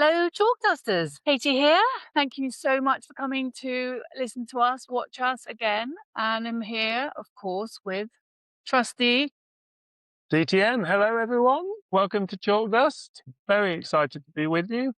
Hello, Chalk Dusters. Katie here. Thank you so much for coming to listen to us, watch us again. And I'm here, of course, with trusty DTM. Hello, everyone. Welcome to Chalk Dust. Very excited to be with you.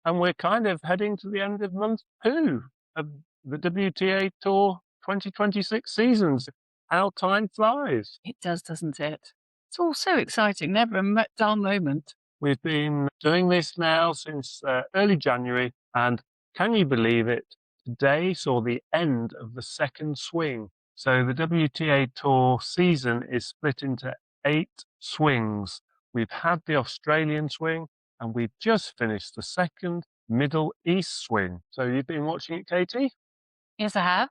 And we're kind of heading to the end of month 2 of the WTA Tour 2026 seasons. How time flies. It does, doesn't it? It's all so exciting. Never a dull moment. We've been doing this now since early January. And can you believe it? Today saw the end of the second swing. So the WTA Tour season is split into 8 swings. We've had the Australian swing and we've just finished the second Middle East swing. So you've been watching it, Katie? Yes, I have.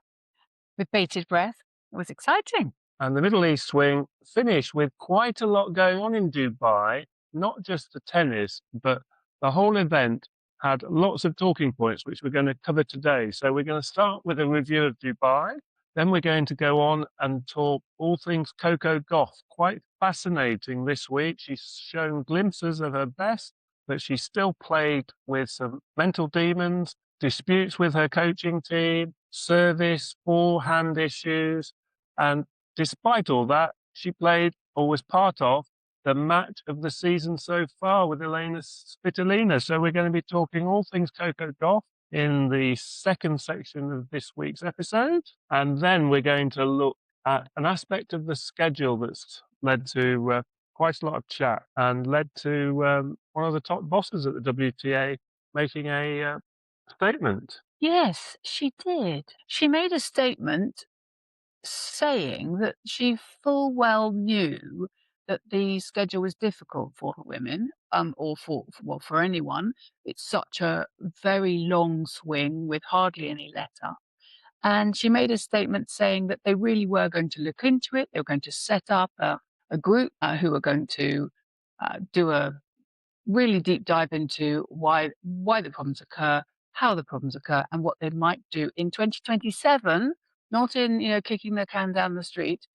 With bated breath. It was exciting. And the Middle East swing finished with quite a lot going on in Dubai, not just the tennis, but the whole event had lots of talking points, which we're going to cover today. So we're going to start with a review of Dubai. Then we're going to go on and talk all things Coco Gauff. Quite fascinating this week. She's shown glimpses of her best, but she's still plagued with some mental demons, disputes with her coaching team, service, forehand issues. And despite all that, she played or was part of the match of the season so far with Aryna Svitolina. So we're going to be talking all things Coco Gauff in the second section of this week's episode. And then we're going to look at an aspect of the schedule that's led to quite a lot of chat and led to one of the top bosses at the WTA making a statement. Yes, she did. She made a statement saying that she full well knew that the schedule was difficult for women, or for anyone. It's such a very long swing with hardly any let up. And she made a statement saying that they really were going to look into it. They were going to set up a group who were going to do a really deep dive into why the problems occur, how the problems occur, and what they might do in 2027, not in kicking the can down the street,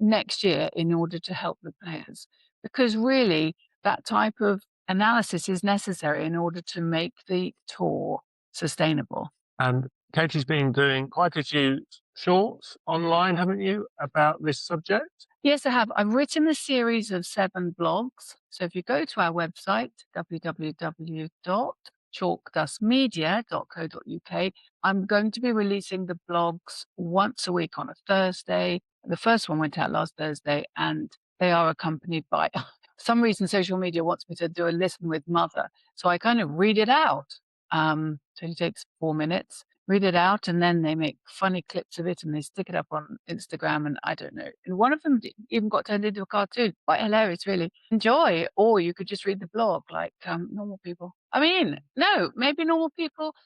next year in order to help the players. Because really, that type of analysis is necessary in order to make the tour sustainable. And Katie's been doing quite a few shorts online, haven't you, about this subject? Yes, I have. I've written a series of 7 blogs. So if you go to our website, www.chalkdustmedia.co.uk, I'm going to be releasing the blogs once a week on a Thursday. The first one went out last Thursday, and they are accompanied by, for some reason, social media wants me to do a listen with mother. So I kind of read it out. So it takes 4 minutes. Read it out, and then they make funny clips of it and they stick it up on Instagram, and I don't know. And one of them even got turned into a cartoon. Quite hilarious, really. Enjoy, or you could just read the blog like normal people. I mean, no, maybe normal people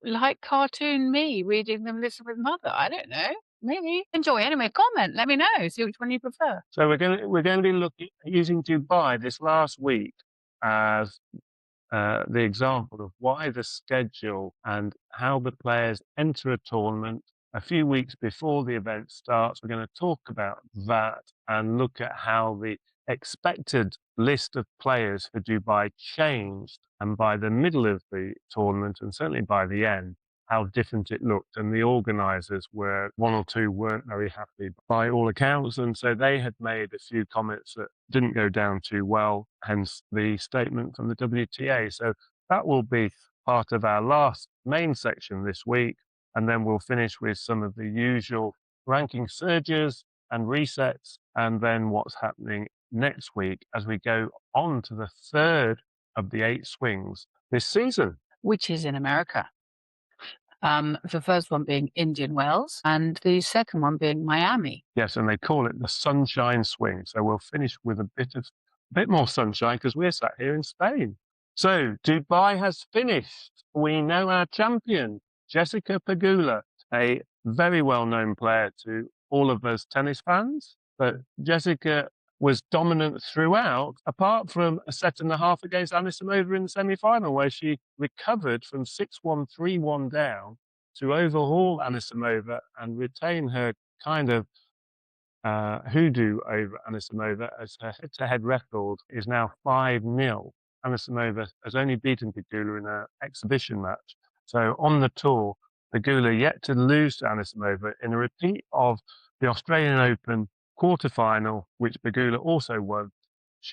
like cartoon me reading them Listen with Mother. I don't know. Maybe. Enjoy. Anyway, comment. Let me know. See which one you prefer. So we're going to be using Dubai this last week as the example of why the schedule and how the players enter a tournament a few weeks before the event starts. We're going to talk about that and look at how the expected list of players for Dubai changed, and by the middle of the tournament and certainly by the end, how different it looked. And the organisers were, 1 or 2 weren't very happy by all accounts. And so they had made a few comments that didn't go down too well, hence the statement from the WTA. So that will be part of our last main section this week. And then we'll finish with some of the usual ranking surges and resets, and then what's happening next week as we go on to the third of the 8 swings this season. Which is in America. The first one being Indian Wells and the second one being Miami. Yes, and they call it the Sunshine Swing. So we'll finish with a bit more sunshine because we're sat here in Spain. So Dubai has finished. We know our champion, Jessica Pegula, a very well-known player to all of us tennis fans. But Jessica was dominant throughout, apart from a set and a half against Anisimova in the semi-final, where she recovered from 6-1, 3-1 down to overhaul Anisimova and retain her kind of hoodoo over Anisimova, as her head-to-head record is now 5-0 Anisimova has only beaten Pegula in an exhibition match. So on the tour, Pegula yet to lose to Anisimova in a repeat of the Australian Open quarterfinal, which Pegula also won.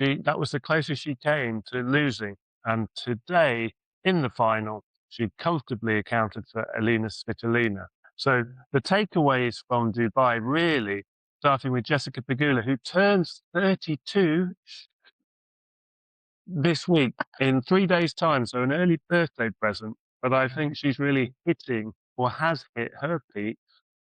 That was the closest she came to losing. And today, in the final, she comfortably accounted for Aryna Svitolina. So the takeaways from Dubai, really, starting with Jessica Pegula, who turns 32 this week in 3 days' time, so an early birthday present. But I think she's really hitting, or has hit, her peak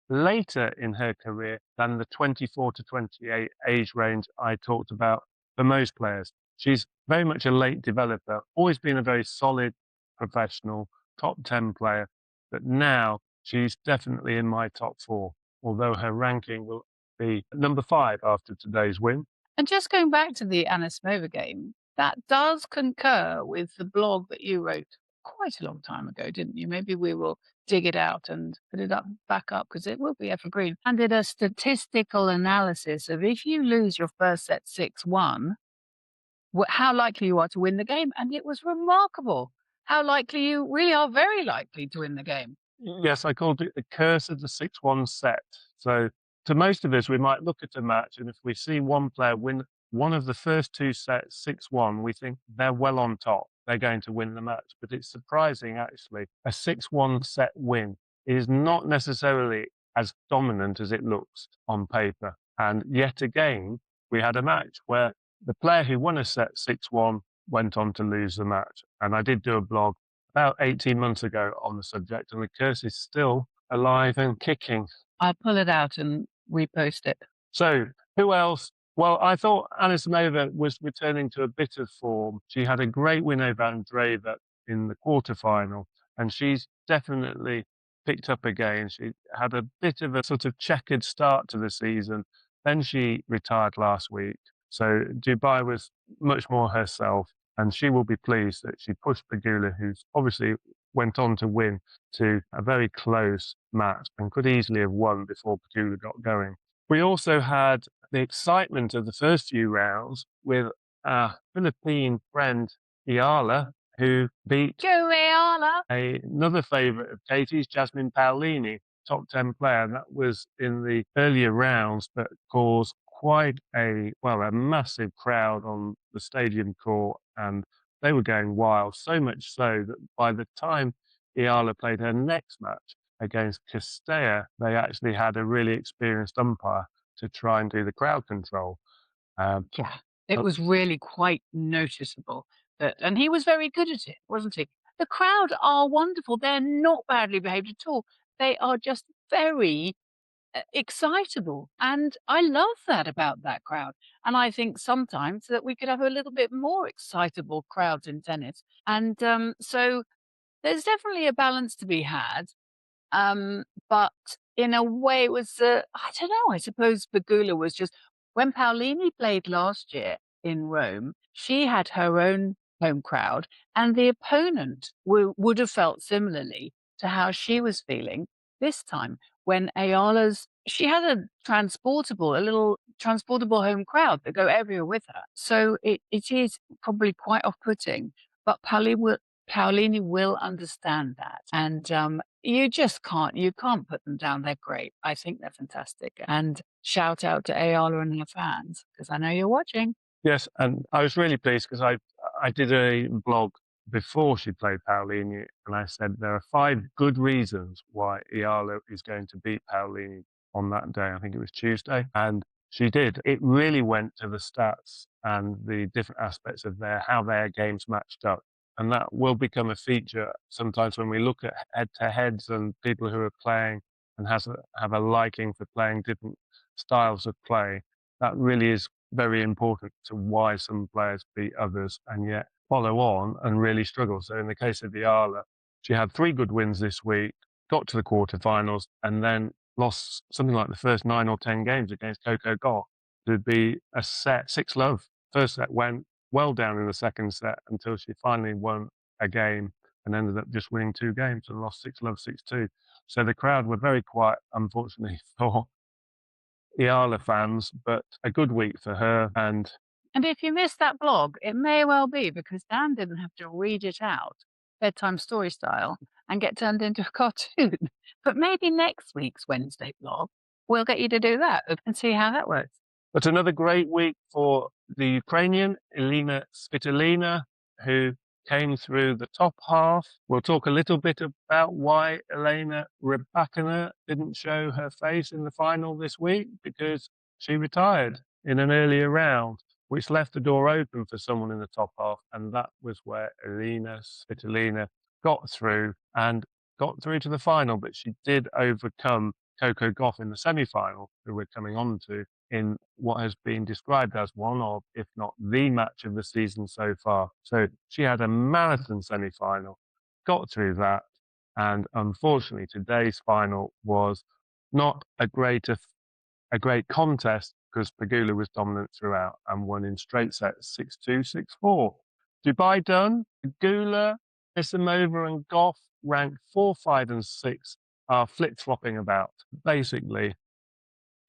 later in her career than the 24 to 28 age range I talked about for most players. She's very much a late developer, always been a very solid professional, top 10 player, but now she's definitely in my top 4, although her ranking will be number 5 after today's win. And just going back to the Anisimova game, that does concur with the blog that you wrote quite a long time ago, didn't you? Maybe we will dig it out and put it back up because it will be evergreen. And did a statistical analysis of if you lose your first set 6-1, how likely you are to win the game. And it was remarkable how likely you really are, very likely to win the game. Yes, I called it the curse of the 6-1 set. So to most of us, we might look at a match, and if we see one player win one of the first 2 sets 6-1, we think they're well on top. They're going to win the match. But it's surprising, actually. A 6-1 set win is not necessarily as dominant as it looks on paper. And yet again, we had a match where the player who won a set 6-1 went on to lose the match. And I did do a blog about 18 months ago on the subject, and the curse is still alive and kicking. I'll pull it out and repost it. So who else? Well, I thought Anisimova was returning to a bit of form. She had a great win over Andreeva in the quarterfinal, and she's definitely picked up again. She had a bit of a sort of checkered start to the season. Then she retired last week. So Dubai was much more herself, and she will be pleased that she pushed Pegula, who's obviously went on to win, to a very close match and could easily have won before Pegula got going. We also had the excitement of the first few rounds with our Philippine friend Iala, who beat another favourite of Katie's, Jasmine Paolini, top 10 player. And that was in the earlier rounds, but caused quite a massive crowd on the stadium court, and they were going wild, so much so that by the time Iala played her next match against Castella, they actually had a really experienced umpire to try and do the crowd control. Yeah, it was really quite noticeable and he was very good at it, wasn't he? The crowd are wonderful. They're not badly behaved at all. They are just very excitable. And I love that about that crowd. And I think sometimes that we could have a little bit more excitable crowds in tennis. And so there's definitely a balance to be had. But in a way, it was, I don't know, I suppose Pegula was just, when Paolini played last year in Rome, she had her own home crowd, and the opponent would have felt similarly to how she was feeling this time when she had a little transportable home crowd that go everywhere with her. So it is probably quite off-putting, but Paolini will understand that. And you can't put them down. They're great. I think they're fantastic. And shout out to Ayala and her fans, because I know you're watching. Yes, and I was really pleased because I did a blog before she played Paolini, and I said there are 5 good reasons why Iala is going to beat Paolini on that day. I think it was Tuesday, and she did. It really went to the stats and the different aspects of how their games matched up. And that will become a feature sometimes when we look at head-to-heads and people who are playing and have a liking for playing different styles of play. That really is very important to why some players beat others and yet follow on and really struggle. So in the case of Iala, she had 3 good wins this week, got to the quarterfinals, and then lost something like the first 9 or 10 games against Coco Gauff. There'd be a set 6-love. First set went well down in the second set until she finally won a game and ended up just winning 2 games and lost 6-love, 6-2. So the crowd were very quiet, unfortunately, for Iala fans, but a good week for her. And And if you missed that blog, it may well be because Dan didn't have to read it out, bedtime story style, and get turned into a cartoon. But maybe next week's Wednesday blog will get you to do that and see how that works. But another great week for the Ukrainian, Aryna Svitolina, who came through the top half. We'll talk a little bit about why Elena Rybakina didn't show her face in the final this week, because she retired in an earlier round, which left the door open for someone in the top half. And that was where Aryna Svitolina got through to the final, but she did overcome Coco Gauff in the semi-final, who we're coming on to, in what has been described as one of, if not the match of the season so far. So she had a marathon semi-final, got through that, and unfortunately today's final was not a great contest, because Pegula was dominant throughout and won in straight sets 6-2, 6-4. Dubai done. Pegula, Islamova and Gauff ranked 4, 5 and 6 are flip-flopping about. Basically,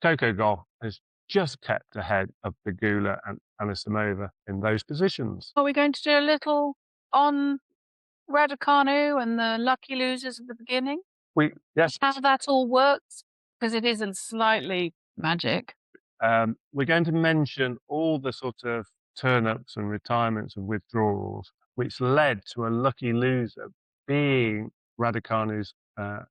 Coco Gauff has just kept ahead of Pegula and Anisimova in those positions. Are we going to do a little on Raducanu and the lucky losers at the beginning? Yes. How that all works? Because it isn't slightly magic. We're going to mention all the sort of turn-ups and retirements and withdrawals, which led to a lucky loser being Raducanu's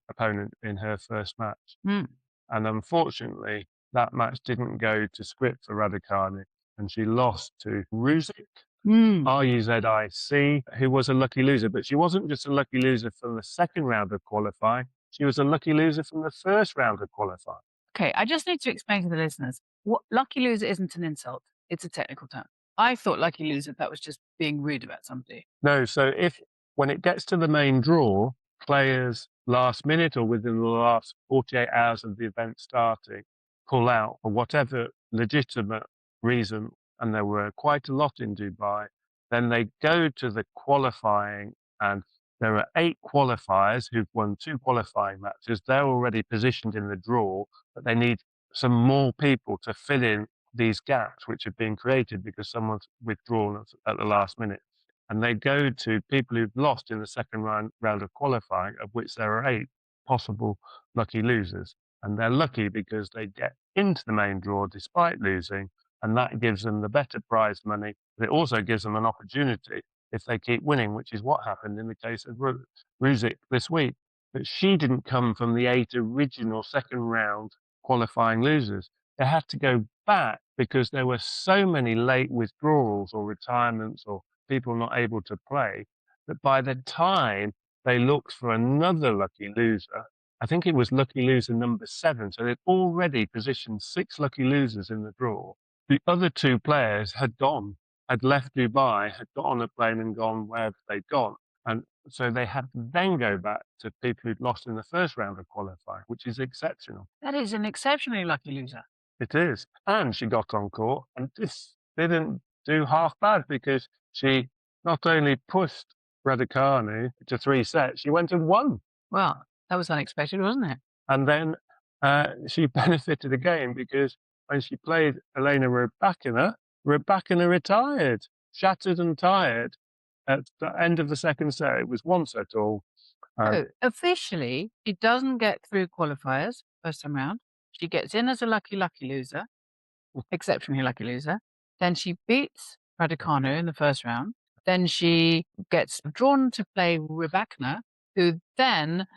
opponent in her first match. And unfortunately, that match didn't go to script for Raducanu, and she lost to Ruzic, Ruzic, who was a lucky loser. But she wasn't just a lucky loser from the second round of qualifying, she was a lucky loser from the first round of qualifying. Okay, I just need to explain to the listeners, what lucky loser isn't an insult, it's a technical term. I thought lucky loser, that was just being rude about somebody. No, so when it gets to the main draw, players last minute or within the last 48 hours of the event starting pull out for whatever legitimate reason, and there were quite a lot in Dubai, then they go to the qualifying, and there are 8 qualifiers who've won 2 qualifying matches. They're already positioned in the draw, but they need some more people to fill in these gaps which have been created because someone's withdrawn at the last minute. And they go to people who've lost in the second round of qualifying, of which there are 8 possible lucky losers. And they're lucky because they get into the main draw despite losing, and that gives them the better prize money. But it also gives them an opportunity if they keep winning, which is what happened in the case of Ruzic this week. But she didn't come from the 8 original second round qualifying losers. They had to go back because there were so many late withdrawals or retirements or people not able to play, that by the time they looked for another lucky loser, I think it was lucky loser number 7, so they'd already positioned 6 lucky losers in the draw. The other 2 players had left Dubai, had got on a plane and gone wherever they'd gone. And so they had to then go back to people who'd lost in the first round of qualifying, which is exceptional. That is an exceptionally lucky loser. It is. And she got on court and just didn't do half bad, because she not only pushed Raducanu to 3 sets, she went and won. Well, that was unexpected, wasn't it? And then she benefited again, because when she played Elena Rybakina retired, shattered and tired at the end of the second set. It was 1 set all. So officially, she doesn't get through qualifiers first time round. She gets in as a lucky loser, exceptionally lucky loser. Then she beats Raducanu in the first round. Then she gets drawn to play Rybakina, who then...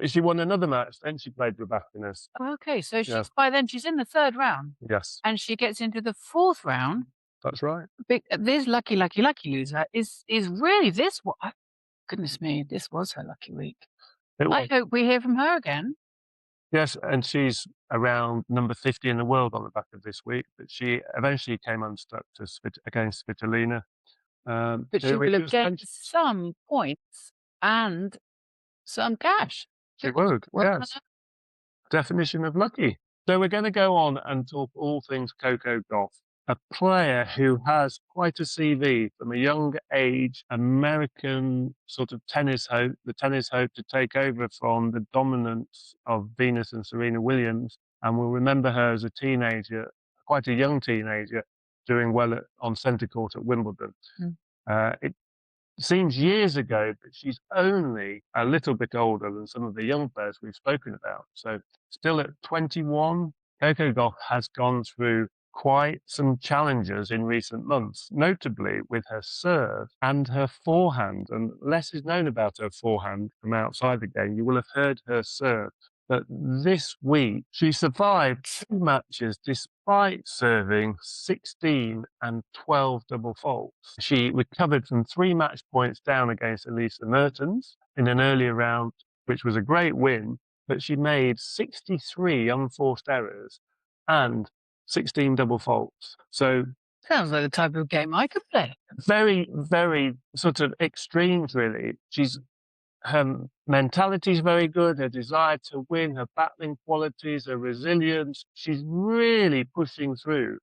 She won another match, then she played Rybakina's. Okay, so by then she's in the third round. Yes. And she gets into the fourth round. That's right. This lucky loser is really this what... Goodness me, this was her lucky week. I hope we hear from her again. Yes, and she's around number 50 in the world on the back of this week, but she eventually came unstuck against Svitolina. But she will have gained some points and some cash. She would, yes. Definition of lucky. So we're going to go on and talk all things Coco Gauff, a player who has quite a CV from a young age, American sort of the tennis hope to take over from the dominance of Venus and Serena Williams. And we'll remember her as a teenager, quite a young teenager, doing well on centre court at Wimbledon. Mm. It seems years ago, but she's only a little bit older than some of the young players we've spoken about. So still at 21, Coco Gauff has gone through quite some challenges in recent months, notably with her serve and her forehand. And less is known about her forehand from outside the game. You will have heard her serve. But this week, she survived 2 matches despite serving 16 and 12 double faults. She recovered from 3 match points down against Elisa Mertens in an earlier round, which was a great win, but she made 63 unforced errors and 16 double faults. So Sounds like the type of game I could play. very, very sort of extremes, really. Her mentality is very good, her desire to win, her battling qualities, her resilience. She's really pushing through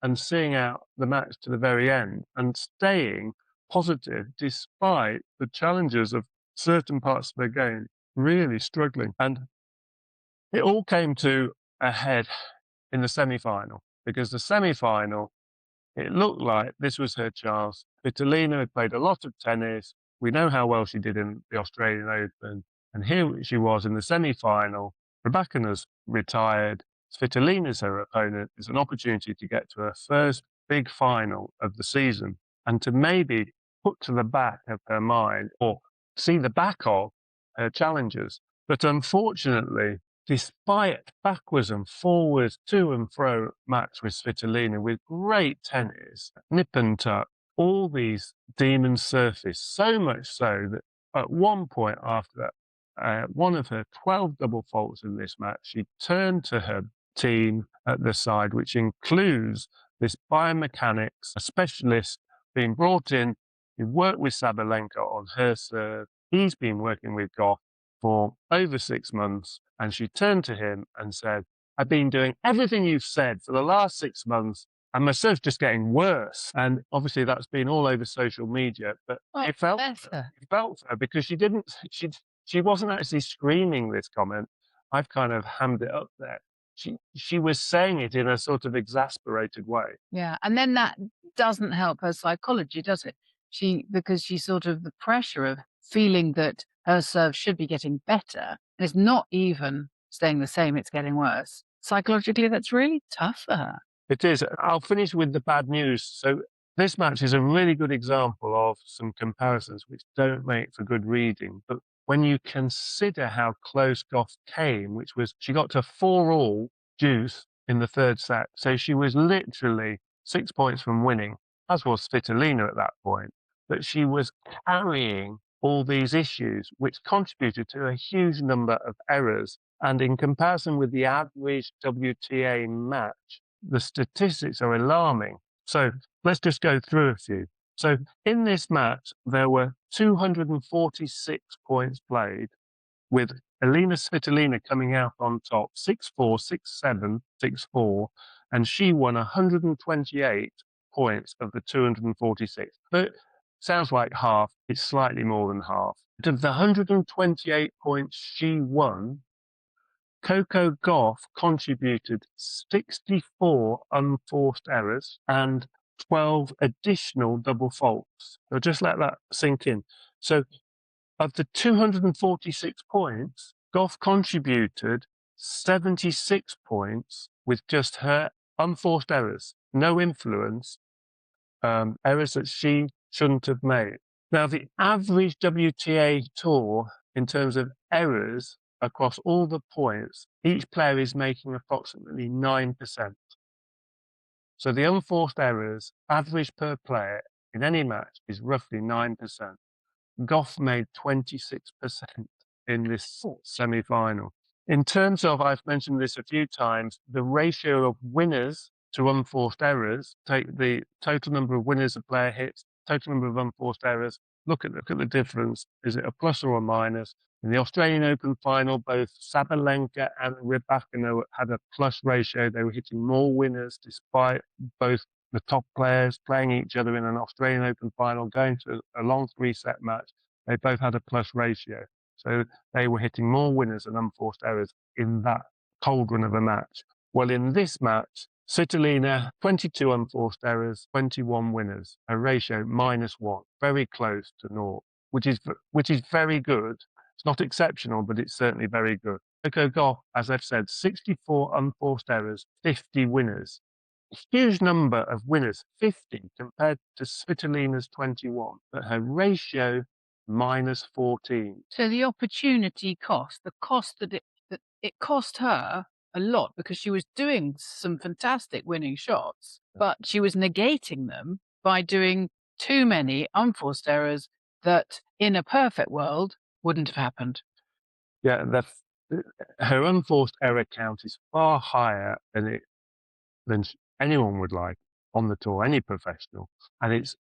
and seeing out the match to the very end and staying positive despite the challenges of certain parts of her game, really struggling. And it all came to a head in the semi-final, because the semi-final, it looked like this was her chance. Svitolina had played a lot of tennis. We know how well she did in the Australian Open. And here she was in the semi-final. Rybakina's retired. Svitolina's her opponent. It's an opportunity to get to her first big final of the season and to maybe put to the back of her mind or see the back of her challengers. But unfortunately, despite backwards and forwards, to and fro match with Svitolina with great tennis, nip and tuck, all these demons surfaced, so much so that at one point after that, one of her 12 double faults in this match, she turned to her team at the side, which includes this biomechanics, a specialist being brought in who worked with Sabalenka on her serve. He's been working with Gauff for over 6 months, and she turned to him and said, I've been doing everything you've said for the last 6 months, and my serve's just getting worse. And obviously that's been all over social media, but it felt her because she wasn't actually screaming this comment. I've kind of hammed it up there. She was saying it in a sort of exasperated way. Yeah, and then that doesn't help her psychology, does it? Because she's sort of the pressure of feeling that her serve should be getting better, and it's not even staying the same, it's getting worse. Psychologically, that's really tough for her. It is. I'll finish with the bad news. So this match is a really good example of some comparisons which don't make for good reading. But when you consider how close Gauff came, which was she got to 4-all deuce in the third set. So she was literally 6 points from winning, as was Svitolina at that point. But she was carrying all these issues, which contributed to a huge number of errors. And in comparison with the average WTA match, the statistics are alarming. So let's just go through a few. So in this match, there were 246 points played, with Aryna Svitolina coming out on top, 6-4, 6-7, 6-4, and she won 128 points of the 246. But sounds like half, it's slightly more than half. But of the 128 points she won, Coco Gauff contributed 64 unforced errors and 12 additional double faults. So just let that sink in. So of the 246 points, Gauff contributed 76 points with just her unforced errors, no influence, errors that she shouldn't have made. Now, the average WTA Tour in terms of errors across all the points, each player is making approximately 9%. So the unforced errors, average per player in any match, is roughly 9%. Gauff made 26% in this semi-final. In terms of, I've mentioned this a few times, the ratio of winners to unforced errors, take the total number of winners a player hits, total number of unforced errors, look at the difference. Is it a plus or a minus? In the Australian Open final, both Sabalenka and Rybakina had a plus ratio. They were hitting more winners despite both the top players playing each other in an Australian Open final, going to a long 3-set match. They both had a plus ratio. So they were hitting more winners and unforced errors in that cold run of a match. Well, in this match, Svitolina, 22 unforced errors, 21 winners. Her ratio -1, very close to naught, which is very good. It's not exceptional, but it's certainly very good. Coco Gauff, as I've said, 64 unforced errors, 50 winners. A huge number of winners, 50 compared to Svitolina's 21, but her ratio -14. So the opportunity cost, the cost that it cost her a lot because she was doing some fantastic winning shots, but she was negating them by doing too many unforced errors that in a perfect world wouldn't have happened. Yeah, her unforced error count is far higher than anyone would like on the tour, any professional. And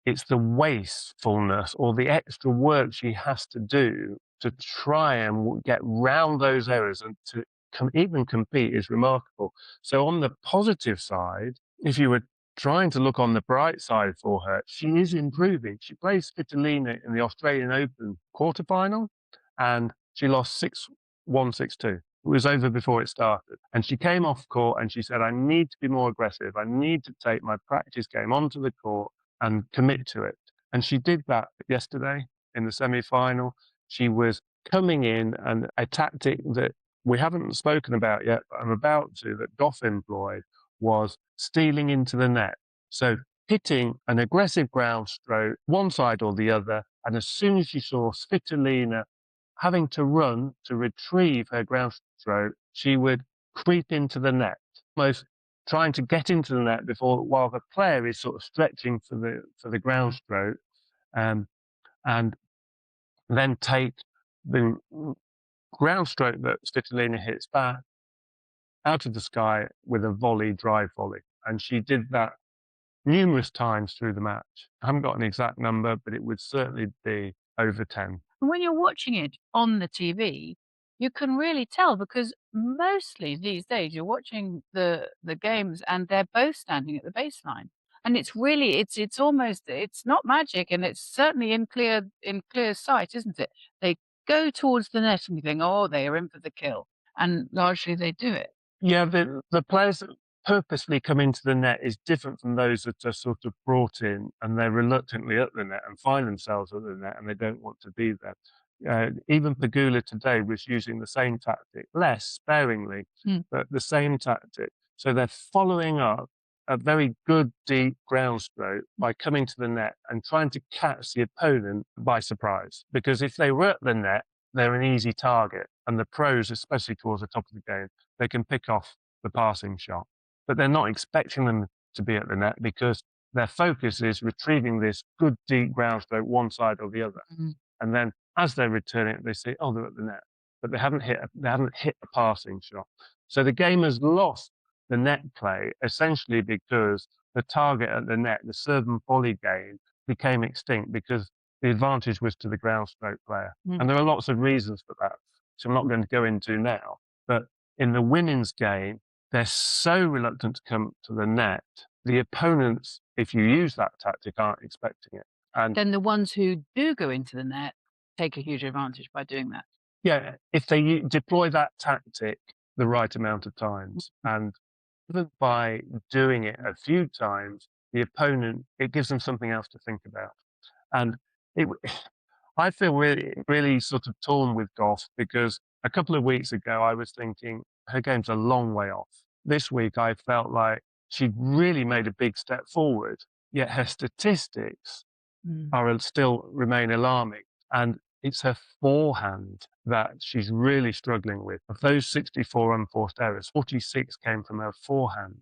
it's the wastefulness or the extra work she has to do to try and get round those errors and to even compete is remarkable. So on the positive side, if you were trying to look on the bright side for her, she is improving. She played Svitolina in the Australian Open quarterfinal and she lost 6-1, 6-2. It was over before it started. And she came off court and she said, I need to be more aggressive. I need to take my practice game onto the court and commit to it. And she did that yesterday in the semi-final. She was coming in, and a tactic that we haven't spoken about yet, but I'm about to, that Gauff employed, was stealing into the net. So hitting an aggressive ground stroke, one side or the other, and as soon as she saw Svitolina having to run to retrieve her ground stroke, she would creep into the net, almost trying to get into the net while the player is sort of stretching for the ground stroke, and then take the ground stroke that Svitolina hits back out of the sky with a drive volley. And she did that numerous times through the match. I haven't got an exact number, but it would certainly be over 10. And when you're watching it on the TV, you can really tell because mostly these days you're watching the games and they're both standing at the baseline. And it's really it's almost it's not magic and it's certainly in clear sight, isn't it? They go towards the net and you think, oh, they are in for the kill. And largely they do it. Yeah, the players that purposely come into the net is different from those that are sort of brought in and they're reluctantly at the net and find themselves at the net and they don't want to be there. Even Pegula today was using the same tactic, less sparingly, but the same tactic. So they're following up a very good deep ground stroke by coming to the net and trying to catch the opponent by surprise. Because if they were at the net, they're an easy target. And the pros, especially towards the top of the game, they can pick off the passing shot. But they're not expecting them to be at the net because their focus is retrieving this good deep ground stroke, one side or the other. And then as they return it, they say, oh, they're at the net. But they haven't hit a passing shot. So the game has lost the net play essentially because the target at the net, the serve and volley game, became extinct because the advantage was to the ground stroke player. And there are lots of reasons for that, which I'm not going to go into now. But in the women's game, they're so reluctant to come to the net. The opponents, if you use that tactic, aren't expecting it. And then the ones who do go into the net take a huge advantage by doing that. Yeah, if they deploy that tactic the right amount of times, and even by doing it a few times, the opponent, it gives them something else to think about. And I feel really, really sort of torn with Gauff because a couple of weeks ago, I was thinking her game's a long way off. This week, I felt like she'd really made a big step forward, yet her statistics still remain alarming. And it's her forehand that she's really struggling with. Of those 64 unforced errors, 46 came from her forehand.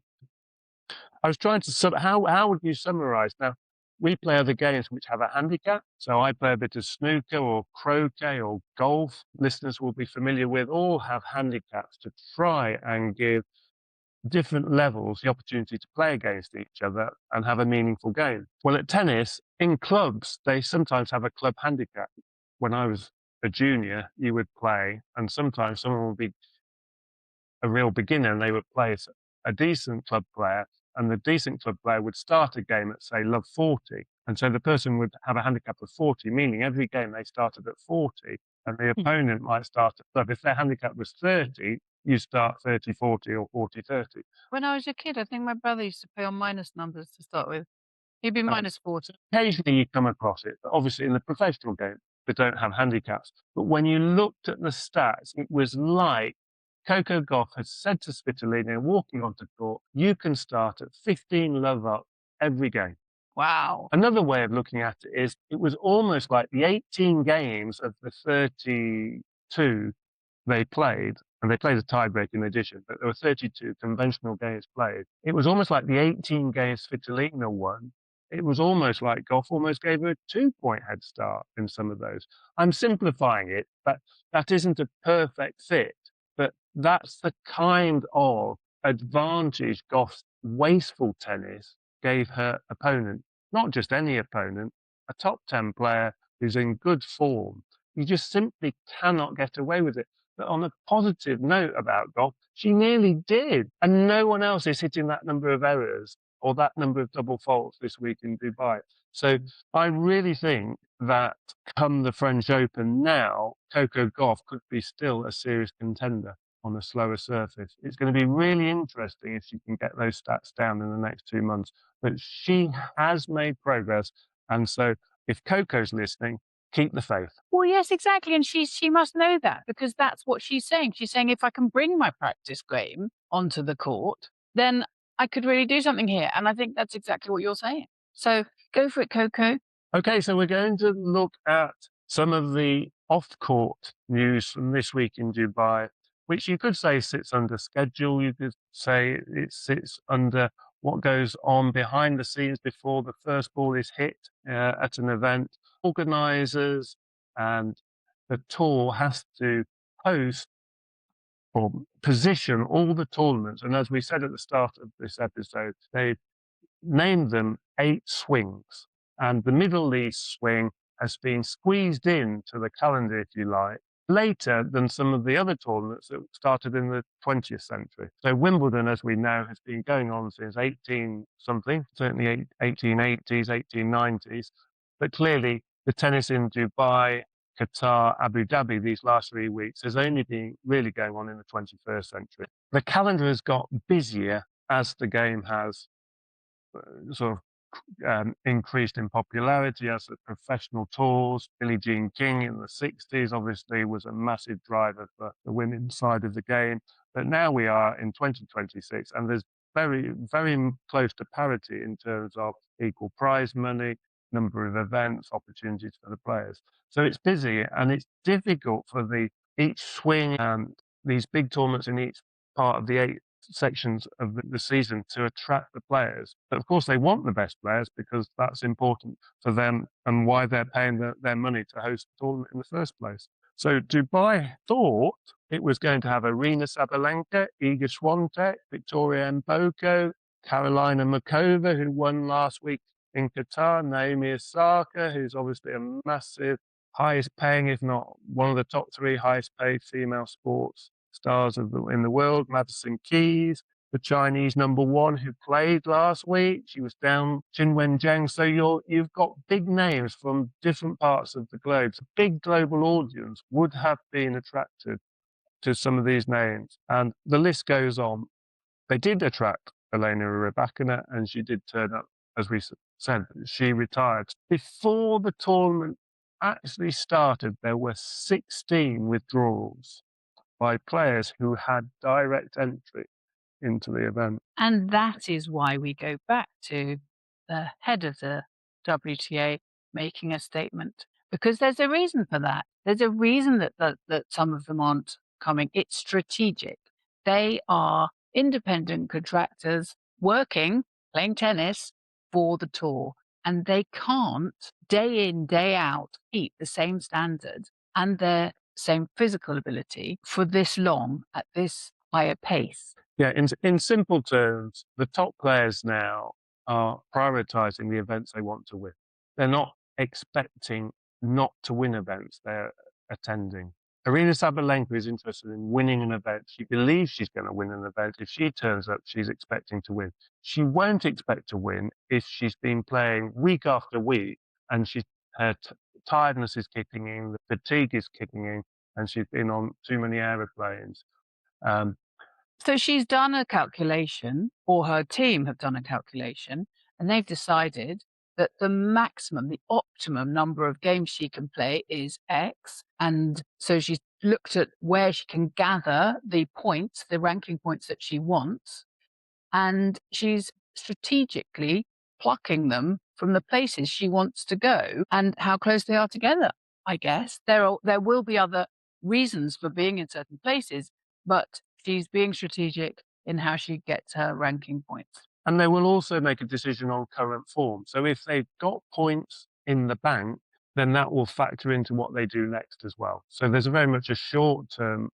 I was trying to how would you summarize? Now, we play other games which have a handicap. So I play a bit of snooker or croquet or golf. Listeners will be familiar with, all have handicaps to try and give different levels the opportunity to play against each other and have a meaningful game. Well, at tennis, in clubs, they sometimes have a club handicap. When I was a junior, you would play, and sometimes someone would be a real beginner and they would play as a decent club player, and the decent club player would start a game at, say, love 40. And so the person would have a handicap of 40, meaning every game they started at 40, and the opponent might start at, so if their handicap was 30, you start 30-40 or 40-30. When I was a kid, I think my brother used to play on minus numbers to start with. He'd be minus 40. Occasionally you come across it, but obviously in the professional game, they don't have handicaps. But when you looked at the stats, it was like Coco Gauff had said to Svitolina walking onto court, you can start at 15 love up every game. Wow. Another way of looking at it is it was almost like the 18 games of the 32 they played, and they played a tiebreak in addition, but there were 32 conventional games played. It was almost like the 18 games Svitolina won. It was almost like Gauff almost gave her a 2-point head start in some of those. I'm simplifying it, but that isn't a perfect fit, but that's the kind of advantage Gauff's wasteful tennis gave her opponent, not just any opponent, a top 10 player who's in good form. You just simply cannot get away with it. But on a positive note about Gauff, she nearly did. And no one else is hitting that number of errors or that number of double faults this week in Dubai. So I really think that come the French Open now, Coco Gauff could be still a serious contender on a slower surface. It's going to be really interesting if she can get those stats down in the next 2 months. But she has made progress. And so if Coco's listening, keep the faith. Well, yes, exactly. And she must know that, because that's what she's saying. She's saying, if I can bring my practice game onto the court, then I could really do something here. And I think that's exactly what you're saying. So go for it, Coco. Okay, so we're going to look at some of the off-court news from this week in Dubai, which you could say sits under schedule. You could say it sits under what goes on behind the scenes before the first ball is hit at an event. Organisers and the tour has to host or position all the tournaments. And as we said at the start of this episode, they named them 8 swings. And the Middle East swing has been squeezed into the calendar, if you like, later than some of the other tournaments that started in the 20th century. So Wimbledon, as we know, has been going on since 18-something, certainly 1880s, 1890s. But clearly, the tennis in Dubai, Qatar, Abu Dhabi these last 3 weeks has only been really going on in the 21st century. The calendar has got busier as the game has sort of increased in popularity as the professional tours. Billie Jean King in the 60s obviously was a massive driver for the women's side of the game. But now we are in 2026 and there's very, very close to parity in terms of equal prize money, number of events, opportunities for the players. So it's busy and it's difficult for each swing and these big tournaments in each part of the 8 sections of the season to attract the players. But of course, they want the best players because that's important for them and why they're paying their money to host the tournament in the first place. So Dubai thought it was going to have Aryna Sabalenka, Iga Swiatek, Victoria Mboko, Carolina Muchova, who won last week in Qatar, Naomi Osaka, who's obviously a massive, highest paying, if not one of the top 3 highest paid female sports stars in the world, Madison Keys, the Chinese number 1 who played last week. She was down Qinwen Zheng. So you've got big names from different parts of the globe. So a big global audience would have been attracted to some of these names. And the list goes on. They did attract Elena Rybakina, and she did turn up, as we said. She retired. Before the tournament actually started, there were 16 withdrawals by players who had direct entry into the event. And that is why we go back to the head of the WTA making a statement, because there's a reason for that. There's a reason that some of them aren't coming. It's strategic. They are independent contractors working, playing tennis for the tour, and they can't day in, day out keep the same standard and their same physical ability for this long at this higher pace. Yeah, in simple terms, the top players now are prioritizing the events they want to win. They're not expecting not to win events they're attending. Aryna Sabalenka is interested in winning an event. She believes she's going to win an event. If she turns up, she's expecting to win. She won't expect to win if she's been playing week after week and her tiredness is kicking in, the fatigue is kicking in, and she's been on too many aeroplanes. So she's done a calculation, or her team have done a calculation, and they've decided that the maximum, the optimum number of games she can play is X. And so she's looked at where she can gather the points, the ranking points that she wants, and she's strategically plucking them from the places she wants to go and how close they are together. I guess there will be other reasons for being in certain places, but she's being strategic in how she gets her ranking points. And they will also make a decision on current form. So if they've got points in the bank, then that will factor into what they do next as well. So there's very much a short-term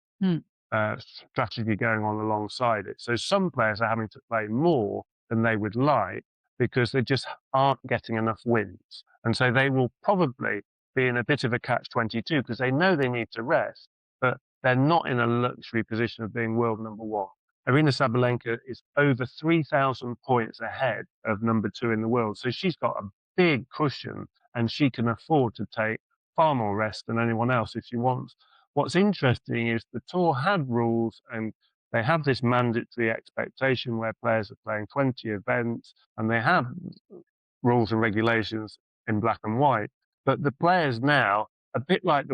strategy going on alongside it. So some players are having to play more than they would like because they just aren't getting enough wins. And so they will probably be in a bit of a catch-22 because they know they need to rest, but they're not in a luxury position of being world number one. Aryna Sabalenka is over 3,000 points ahead of number 2 in the world. So she's got a big cushion and she can afford to take far more rest than anyone else if she wants. What's interesting is the tour had rules and they have this mandatory expectation where players are playing 20 events and they have rules and regulations in black and white. But the players now, a bit like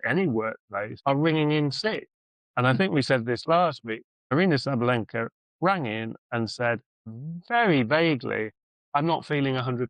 any workplace, are ringing in sick. And I think we said this last week. Aryna Sabalenka rang in and said very vaguely, I'm not feeling 100%.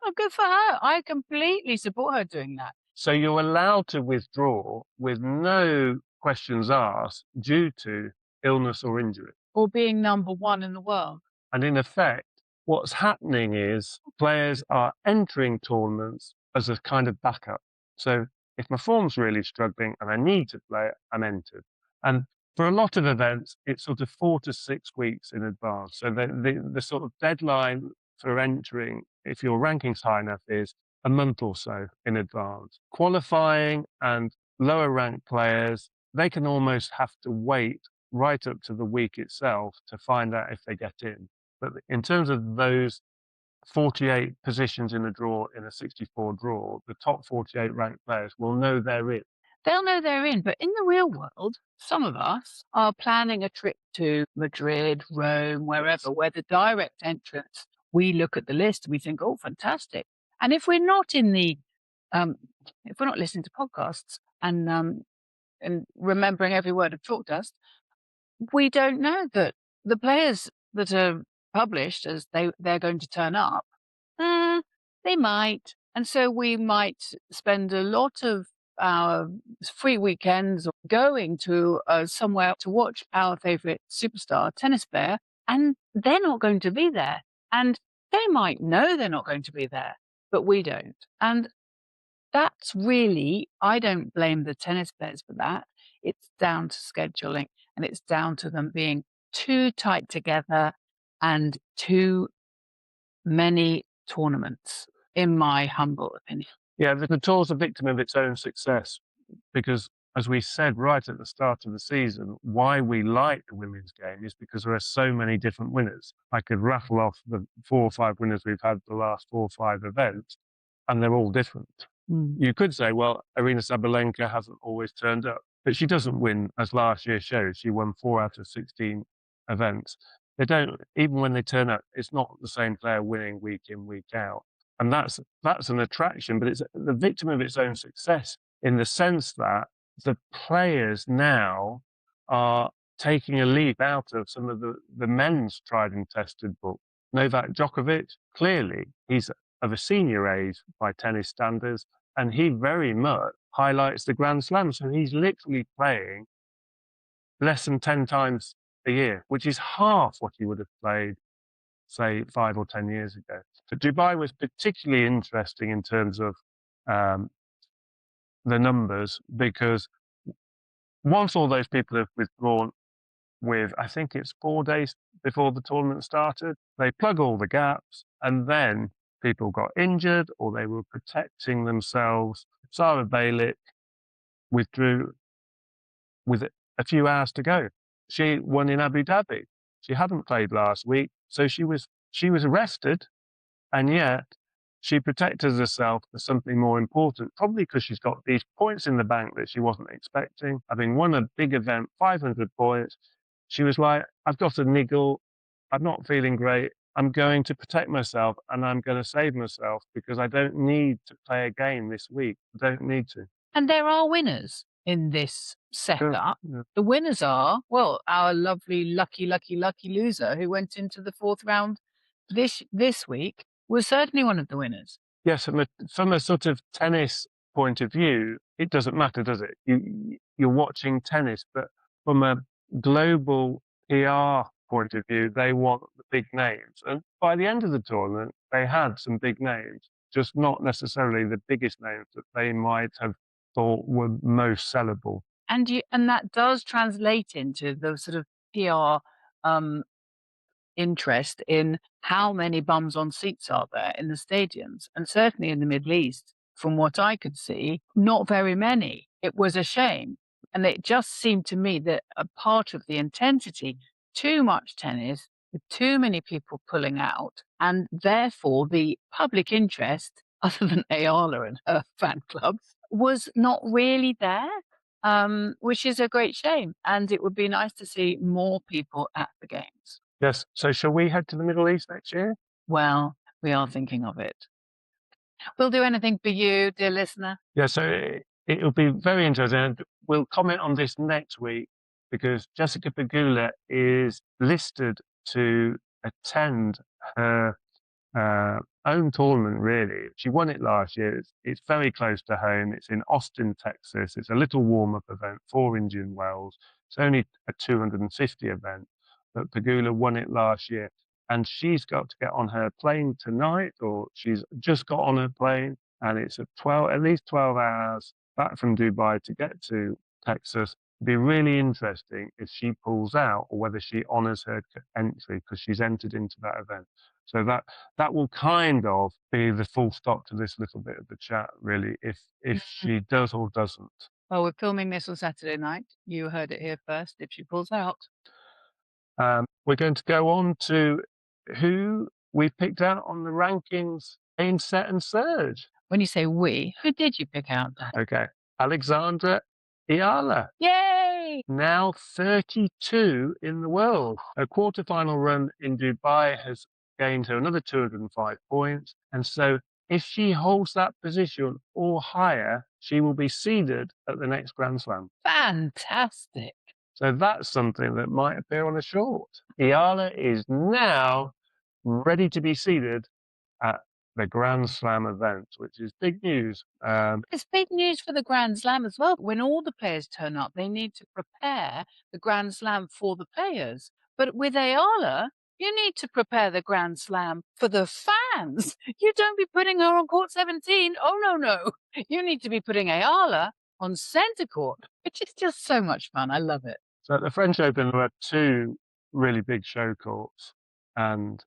Oh, good for her. I completely support her doing that. So you're allowed to withdraw with no questions asked due to illness or injury. Or being number one in the world. And in effect, what's happening is players are entering tournaments as a kind of backup. So if my form's really struggling and I need to play it, I'm entered. And for a lot of events, it's sort of 4 to 6 weeks in advance. So the sort of deadline for entering, if your ranking's high enough, is a month or so in advance. Qualifying and lower ranked players, they can almost have to wait right up to the week itself to find out if they get in. But in terms of those 48 positions in a draw, in a 64 draw, the top 48 ranked players will know they're in. They'll know they're in, but in the real world, some of us are planning a trip to Madrid, Rome, wherever, where the direct entrance, we look at the list and we think, oh, fantastic. And if we're not in if we're not listening to podcasts and remembering every word of Talk Dust, we don't know that the players that are published as they're going to turn up, they might. And so we might spend a lot of our free weekends going to somewhere to watch our favorite superstar tennis player, and they're not going to be there. And they might know they're not going to be there, but we don't. And that's really, I don't blame the tennis players for that. It's down to scheduling and it's down to them being too tight together and too many tournaments, in my humble opinion. Yeah, the tour's a victim of its own success because, as we said right at the start of the season, why we like the women's game is because there are so many different winners. I could rattle off the 4 or 5 winners we've had the last 4 or 5 events, and they're all different. You could say, well, Aryna Sabalenka hasn't always turned up, but she doesn't win, as last year showed. She won 4 out of 16 events. They don't, even when they turn up, it's not the same player winning week in, week out. And that's an attraction, but it's the victim of its own success in the sense that the players now are taking a leap out of some of the men's tried and tested book. Novak Djokovic, clearly, he's of a senior age by tennis standards, and he very much highlights the Grand Slam. So he's literally playing less than 10 times a year, which is half what he would have played, say, 5 or 10 years ago. But Dubai was particularly interesting in terms of the numbers, because once all those people have withdrawn with, I think it's 4 days before the tournament started, they plug all the gaps, and then people got injured or they were protecting themselves. Sarah Balick withdrew with a few hours to go. She won in Abu Dhabi. She hadn't played last week, so she was arrested, and yet she protected herself for something more important, probably because she's got these points in the bank that she wasn't expecting. Having won a big event, 500 points, she was like, I've got a niggle, I'm not feeling great, I'm going to protect myself and I'm going to save myself because I don't need to play a game this week. I don't need to. And there are winners in this setup. Yeah. The winners are, well, our lovely, lucky loser who went into the fourth round this week was certainly one of the winners. Yes, from a sort of tennis point of view, it doesn't matter, does it? You're watching tennis, but from a global PR point of view, they want the big names. And by the end of the tournament, they had some big names, just not necessarily the biggest names that they might have thought were most sellable. And that does translate into the sort of PR interest in how many bums on seats are there in the stadiums. And certainly in the Middle East, from what I could see, not very many. It was a shame. And it just seemed to me that a part of the intensity, too much tennis, with too many people pulling out, and therefore the public interest, other than Ayala and her fan clubs, was not really there, which is a great shame. And it would be nice to see more people at the games. Yes. So shall we head to the Middle East next year? Well, we are thinking of it. We'll do anything for you, dear listener. Yeah, so it'll be very interesting. And we'll comment on this next week because Jessica Pegula is listed to attend her own tournament, really. She won it last year. It's very close to home. It's in Austin, Texas. It's a little warm-up event for Indian Wells. It's only a 250 event, but Pegula won it last year. And she's got to get on her plane tonight, or she's just got on her plane, and it's at least 12 hours back from Dubai to get to Texas. It'd be really interesting if she pulls out or whether she honours her entry because she's entered into that event. So that will kind of be the full stop to this little bit of the chat, really, if she does or doesn't. Well, we're filming this on Saturday night. You heard it here first, if she pulls out. We're going to go on to who we picked out on the rankings in set and surge. When you say we, who did you pick out? Okay. Alexandra Ayala. Yay! Now 32 in the world. A quarterfinal run in Dubai has gained her another 205 points. And so if she holds that position or higher, she will be seeded at the next Grand Slam. Fantastic. So that's something that might appear on a short. Ayala is now ready to be seeded at the Grand Slam event, which is big news. It's big news for the Grand Slam as well. When all the players turn up, they need to prepare the Grand Slam for the players. But with Ayala, you need to prepare the Grand Slam for the fans. You don't be putting her on court 17. Oh, no. You need to be putting Ayala on centre court, which is just so much fun. I love it. So at the French Open, there were two really big show courts, and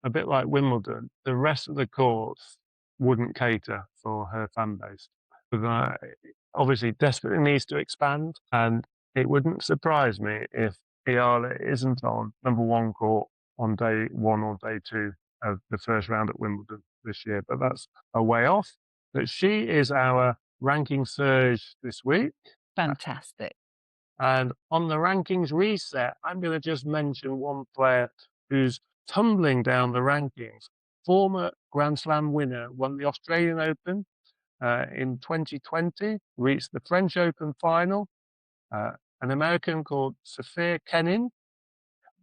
a bit like Wimbledon, the rest of the courts wouldn't cater for her fan base. But obviously desperately needs to expand, and it wouldn't surprise me if Ayala isn't on number one court on day one or day two of the first round at Wimbledon this year, but that's a way off. But she is our ranking surge this week. Fantastic. And on the rankings reset, I'm going to just mention one player who's tumbling down the rankings. Former Grand Slam winner, won the Australian Open in 2020, reached the French Open final, an American called Sophia Kenin.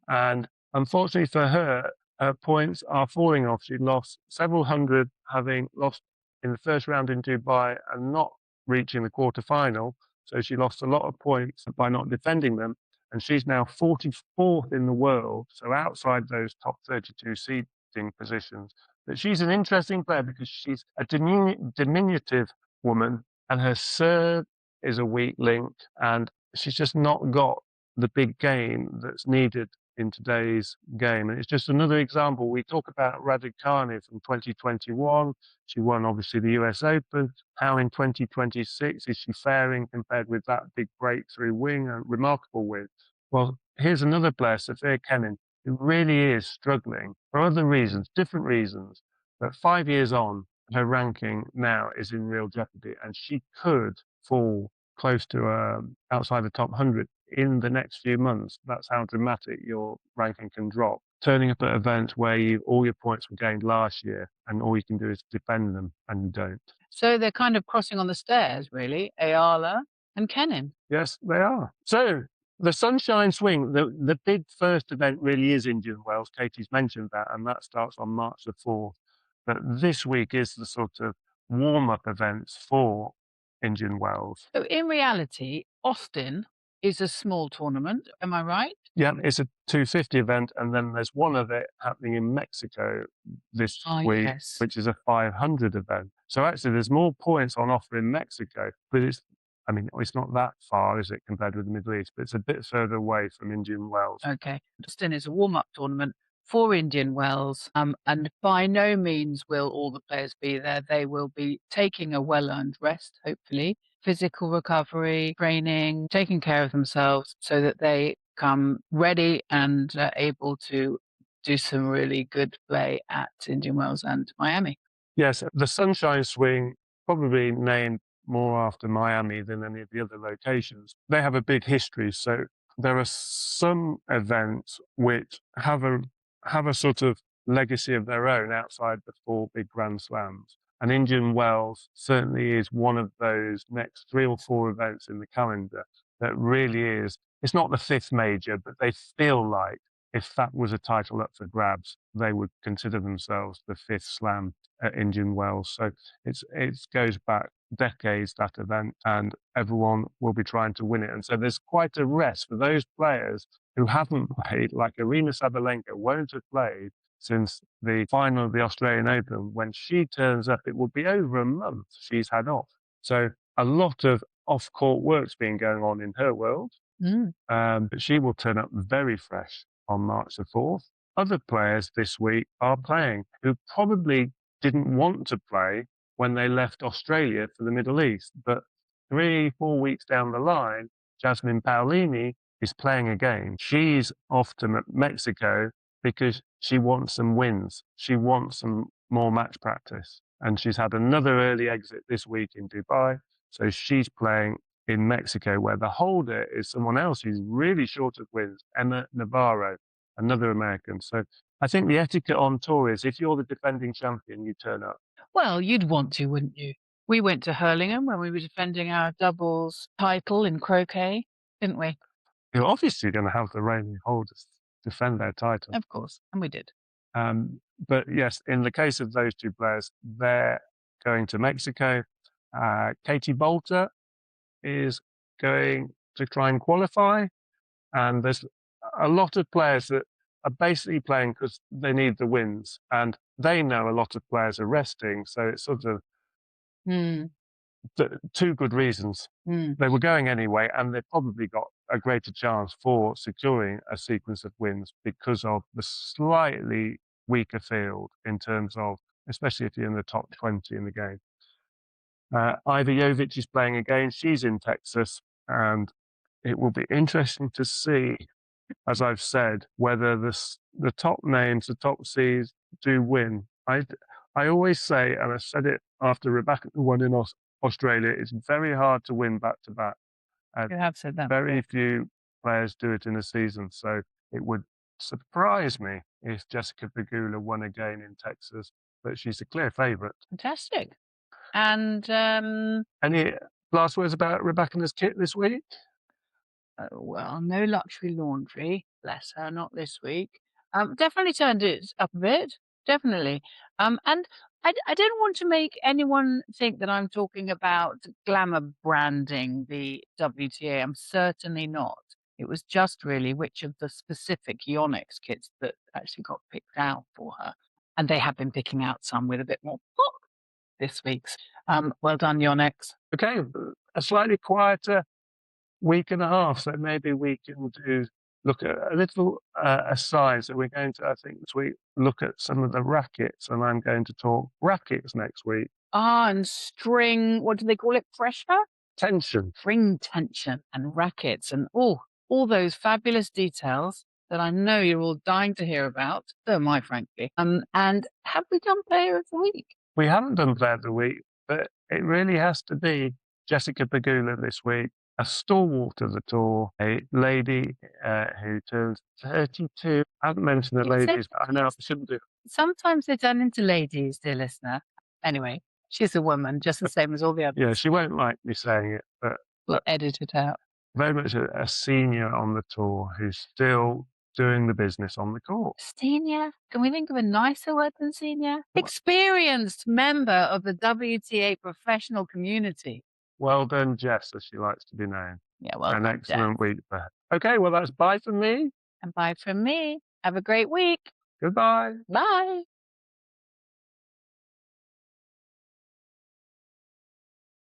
And unfortunately for her, her points are falling off. She lost several hundred, having lost in the first round in Dubai and not reaching the quarterfinal. So she lost a lot of points by not defending them. And she's now 44th in the world, so outside those top 32 seeding positions. But she's an interesting player because she's a diminutive woman, and her serve is a weak link, and she's just not got the big game that's needed in today's game. And it's just another example. We talk about Raducanu from 2021. She won, obviously, the US Open. How in 2026 is she faring compared with that big breakthrough win, a remarkable win? Well, here's another player, Sophia Kenin, who really is struggling for other reasons, different reasons. But 5 years on, her ranking now is in real jeopardy, and she could fall close to outside the top 100 in the next few months. That's how dramatic your ranking can drop. Turning up at events where all your points were gained last year, and all you can do is defend them, and you don't. So they're kind of crossing on the stairs, really, Ayala and Kenin. Yes, they are. So the Sunshine Swing, the big first event really is Indian Wells. Katie's mentioned that, and that starts on March the 4th. But this week is the sort of warm-up events for Indian Wells. So in reality, Austin is a small tournament. Am I right? Yeah, it's a 250 event, and then there's one of it happening in Mexico this week, Yes. which is a 500 event. So actually, there's more points on offer in Mexico, but it's not that far, is it, compared with the Middle East? But it's a bit further away from Indian Wells. Okay. Austin is a warm-up tournament for Indian Wells, and by no means will all the players be there. They will be taking a well-earned rest, hopefully, physical recovery, training, taking care of themselves so that they come ready and able to do some really good play at Indian Wells and Miami. Yes, the Sunshine Swing, probably named more after Miami than any of the other locations. They have a big history, so there are some events which have a sort of legacy of their own outside the 4 big Grand Slams. And Indian Wells certainly is one of those next 3 or 4 events in the calendar that really is. It's not the 5th major, but they feel like if that was a title up for grabs, they would consider themselves the 5th slam at Indian Wells. So it goes back decades, that event, and everyone will be trying to win it. And so there's quite a rest for those players who haven't played, like Aryna Sabalenka won't have played since the final of the Australian Open. When she turns up, it will be over a month she's had off. So a lot of off-court work's been going on in her world, but she will turn up very fresh on March the 4th. Other players this week are playing who probably didn't want to play when they left Australia for the Middle East. But 3-4 weeks down the line, Jasmine Paolini is playing again. She's off to Mexico because she wants some wins. She wants some more match practice. And she's had another early exit this week in Dubai. So she's playing in Mexico, where the holder is someone else who's really short of wins, Emma Navarro, another American. So I think the etiquette on tour is if you're the defending champion, you turn up. Well, you'd want to, wouldn't you? We went to Hurlingham when we were defending our doubles title in croquet, didn't we? You're obviously going to have the reigning holders defend their title. Of course, and we did. But yes, in the case of those 2 players, they're going to Mexico. Katie Bolter is going to try and qualify. And there's a lot of players that are basically playing because they need the wins. And they know a lot of players are resting. So it's sort of 2 good reasons. They were going anyway, and they've probably got a greater chance for securing a sequence of wins because of the slightly weaker field in terms of, especially if you're in the top 20 in the game. Iva Jovic is playing again. She's in Texas, and it will be interesting to see, as I've said, whether the top names, the top seeds, do win. I always say, and I said it after Rebecca won in Australia, it's very hard to win back-to-back. You have said that. Very few players do it in a season, so it would surprise me if Jessica Pegula won again in Texas, but she's a clear favourite. Fantastic. And any last words about Rebecca's kit this week? Well, no luxury laundry, bless her, not this week. Definitely turned it up a bit, definitely. And I don't want to make anyone think that I'm talking about glamour branding the WTA. I'm certainly not. It was just really which of the specific Yonex kits that actually got picked out for her. And they have been picking out some with a bit more pop this week's. Well done, Yonex. Okay, a slightly quieter week and a half, so maybe we can do look at a little aside. So we're going to, I think, this week, look at some of the rackets, and I'm going to talk rackets next week. And string, what do they call it? Pressure? Tension. String tension and rackets and all those fabulous details that I know you're all dying to hear about. So am I, frankly. And have we done Player of the Week? We haven't done Player of the Week, but it really has to be Jessica Pegula this week, a stalwart of the tour, a lady who turns 32. I haven't mentioned the ladies, but I know I shouldn't do. Sometimes they're done into ladies, dear listener. Anyway, she's a woman, just the same as all the others. Yeah, she won't like me saying it, but we'll edit it out. Very much a senior on the tour who's still doing the business on the court. Senior? Can we think of a nicer word than senior? Experienced member of the WTA professional community. Well done, Jess, as she likes to be known. Yeah, well An done, excellent Jess. week for her. Okay, well, that's bye from me. And bye from me. Have a great week. Goodbye. Bye.